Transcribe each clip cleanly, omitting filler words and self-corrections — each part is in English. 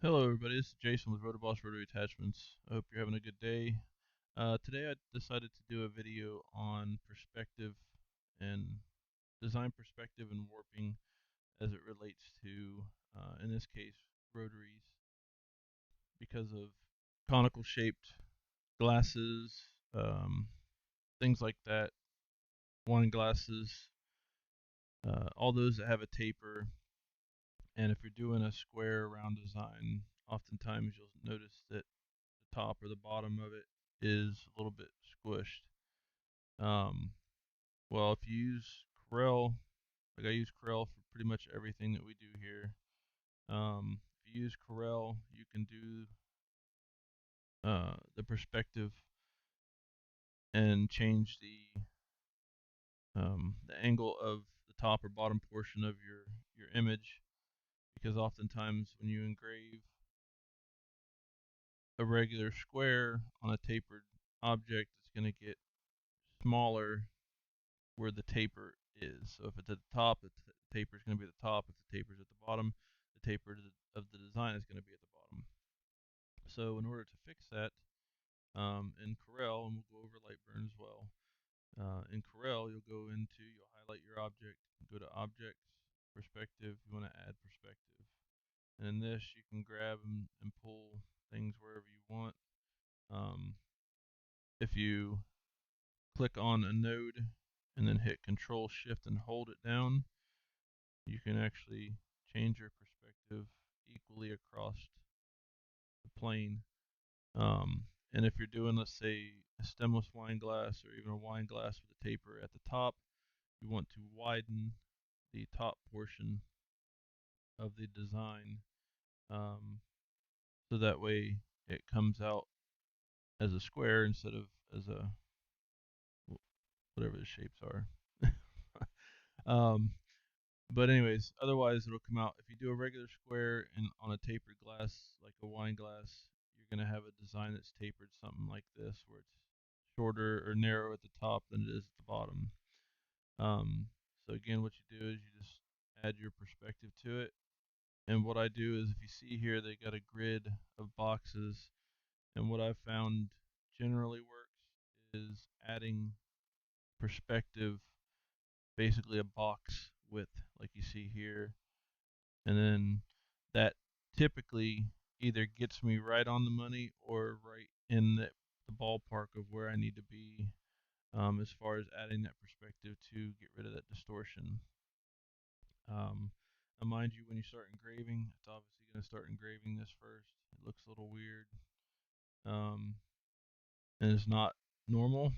Hello, everybody. This is Jason with Rotary Attachments. I hope you're having a good day. Today, I decided to do a video on perspective and design perspective and warping as it relates to, in this case, rotaries, because of conical shaped glasses, things like that, wine glasses, all those that have a taper. And if you're doing a square round design, oftentimes you'll notice that the top or the bottom of it is a little bit squished. Um, well, if you use Corel, like I use Corel for pretty much everything that we do here. If you use Corel, you can do the perspective and change the angle of the top or bottom portion of your image, because oftentimes when you engrave a regular square on a tapered object, it's going to get smaller where the taper is. So if it's at the top, the taper is going to be at the top. If the taper is at the bottom, the taper of the design is going to be at the bottom. So in order to fix that, in Corel, and we'll go over Lightburn as well. In Corel, you'll highlight your object, go to Objects, Perspective. You want to add perspective. And in this, you can grab and pull things wherever you want. If you click on a node and then hit Control Shift and hold it down, you can actually change your perspective equally across the plane. And if you're doing, let's say, a stemless wine glass or even a wine glass with a taper at the top, you want to widen the top portion of the design, um, so that way it comes out as a square instead of as a whatever the shapes are. um, But anyways, otherwise it'll come out. If you do a regular square and on a tapered glass, like a wine glass, you're gonna have a design that's tapered something like this, where it's shorter or narrow at the top than it is at the bottom. So again, what you do is you just add your perspective to it. And what I do is, if you see here, they got a grid of boxes. And what I've found generally works is adding perspective, basically a box width, like you see here, and then that typically either gets me right on the money or right in the ballpark of where I need to be, as far as adding that perspective to get rid of that distortion. Now mind you, when you start engraving, it's obviously going to start engraving this first. It looks a little weird, um, and it's not normal.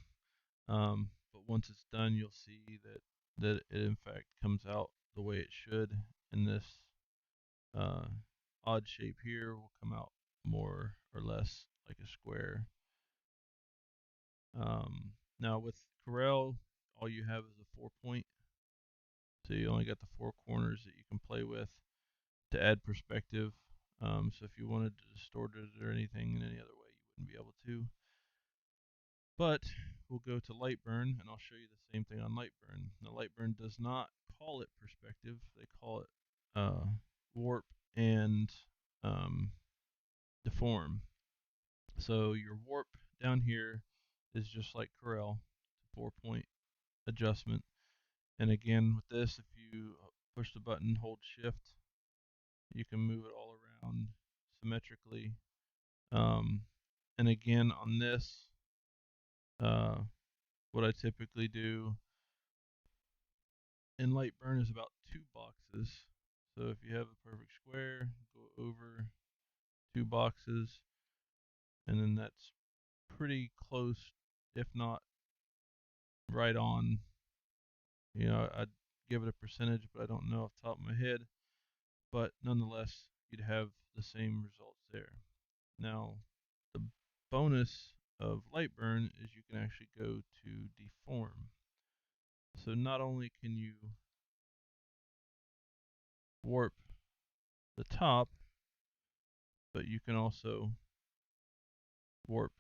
But once it's done, you'll see that it in fact comes out the way it should, and this uh, odd shape here will come out more or less like a square. Now with Corel, all you have is a 4 point, so you only got the four corners that you can play with to add perspective. So if you wanted to distort it or anything in any other way, you wouldn't be able to. But we'll go to Lightburn, and I'll show you the same thing on Lightburn. Now Lightburn does not call it perspective; they call it warp and um, deform. So your warp down here is just like Corel, 4 point adjustment. And again, with this, if you push the button, hold shift, you can move it all around symmetrically. Um, and again, on this, uh, what I typically do in Lightburn is about 2 boxes. So if you have a perfect square, go over 2 boxes, and then that's pretty close, if not right on. I'd give it a percentage, but I don't know off the top of my head. But nonetheless, you'd have the same results there. Now, the bonus of Lightburn is you can actually go to deform. So not only can you warp the top, but you can also warp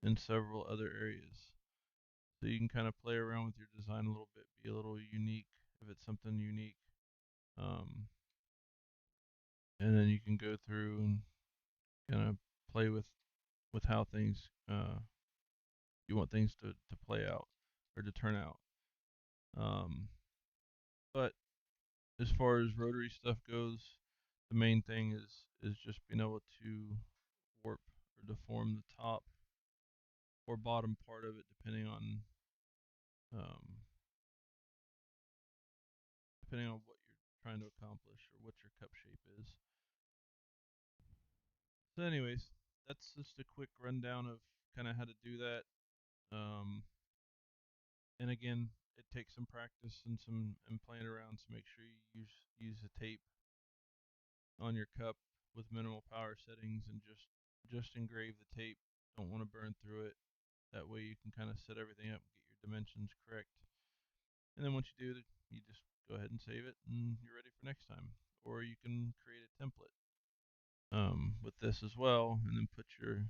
in several other areas. So you can kind of play around with your design a little bit, be a little unique if it's something unique. Um, and then then you can go through and kind of play with how things you want things to play out or to turn out. Um, but as far as rotary stuff goes, the main thing is just being able to warp or deform the top or bottom part of it, um, depending on what you're trying to accomplish or what your cup shape is. So, anyways, that's just a quick rundown of kind of how to do that. Um, and again, it takes some practice and playing around. So make sure you use a tape on your cup with minimal power settings and just engrave the tape. Don't want to burn through it. That way you can kind of set everything up and get your dimensions correct. And then once you do, you just go ahead and save it, and you're ready for next time. Or you can create a template with this as well, and then put your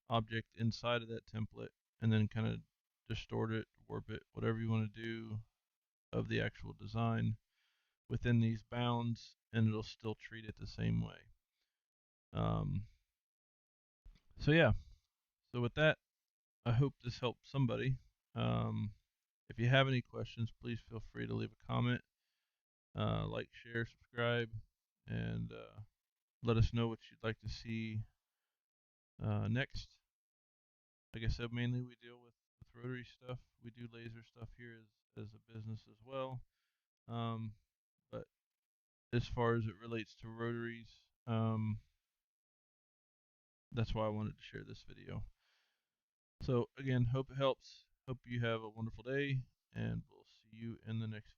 object inside of that template, and then kind of distort it, warp it, whatever you want to do of the actual design within these bounds, and it'll still treat it the same way. Um, so yeah. So with that, I hope this helped somebody. Um, if you have any questions, please feel free to leave a comment, like, share, subscribe, and let us know what you'd like to see next. Like I said, mainly we deal with rotary stuff. We do laser stuff here as a business as well. Um, but as far as it relates to rotaries, that's why I wanted to share this video. So again, hope it helps. Hope you have a wonderful day, and we'll see you in the next video.